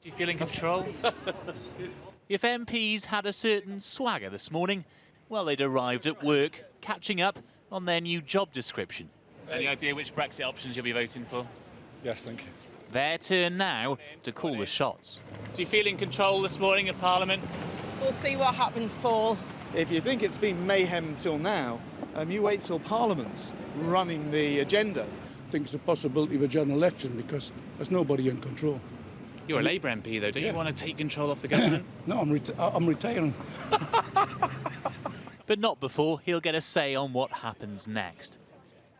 Do you feel in control? If MPs had a certain swagger this morning, well, they'd arrived at work catching up on their new job description. Any idea which Brexit options you'll be voting for? Yes, thank you. Their turn now to call the shots. Do you feel in control this morning at Parliament? We'll see what happens, Paul. If you think it's been mayhem till now, you wait till Parliament's running the agenda. I think it's a possibility of a general election because there's nobody in control. You're a Labour MP, though. Don't you want to take control off the government? No, I'm retiring. But not before he'll get a say on what happens next.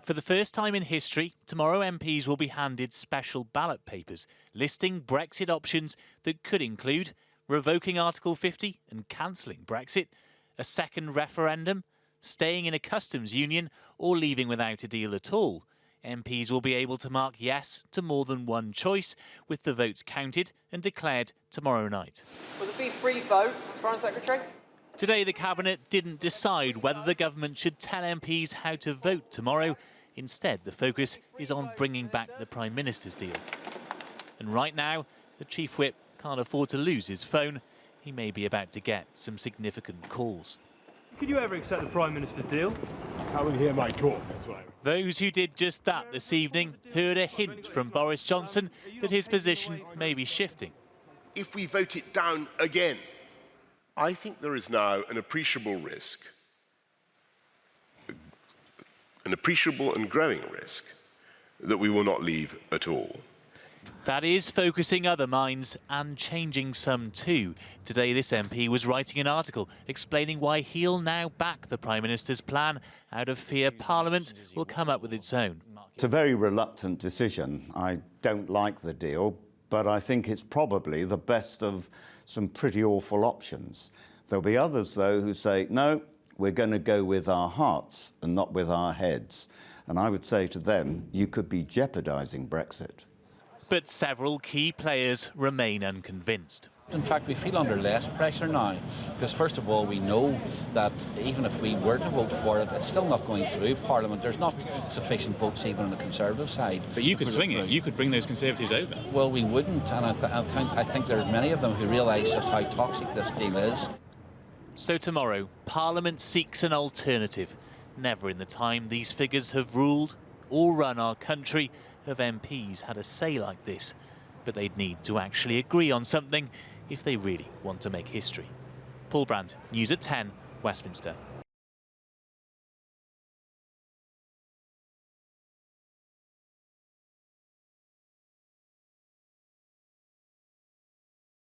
For the first time in history, tomorrow MPs will be handed special ballot papers listing Brexit options that could include revoking Article 50 and cancelling Brexit, a second referendum, staying in a customs union or leaving without a deal at all. MPs will be able to mark yes to more than one choice, with the votes counted and declared tomorrow night. Will there be 3 votes, Foreign Secretary? Today, the Cabinet didn't decide whether the government should tell MPs how to vote tomorrow. Instead, the focus is on bringing back the Prime Minister's deal. And right now, the Chief Whip can't afford to lose his phone. He may be about to get some significant calls. Could you ever accept the Prime Minister's deal? I will hear my call. That's right. Those who did just that this evening heard a hint from Boris Johnson that his position may be shifting. If we vote it down again, I think there is now an appreciable risk, an appreciable and growing risk, that we will not leave at all. That is focusing other minds and changing some too. Today, this MP was writing an article explaining why he'll now back the Prime Minister's plan out of fear Parliament will come up with its own. It's a very reluctant decision. I don't like the deal, but I think it's probably the best of some pretty awful options. There'll be others, though, who say, no, we're going to go with our hearts and not with our heads. And I would say to them, you could be jeopardising Brexit. But several key players remain unconvinced. In fact, we feel under less pressure now, because first of all, we know that even if we were to vote for it, it's still not going through Parliament. There's not sufficient votes even on the Conservative side. But you could swing it. You could bring those Conservatives over. Well, we wouldn't, and I think there are many of them who realise just how toxic this deal is. So tomorrow, Parliament seeks an alternative. Never in the time these figures have ruled or run our country have MPs had a say like this. But they'd need to actually agree on something if they really want to make history. Paul Brandt, News at 10, Westminster.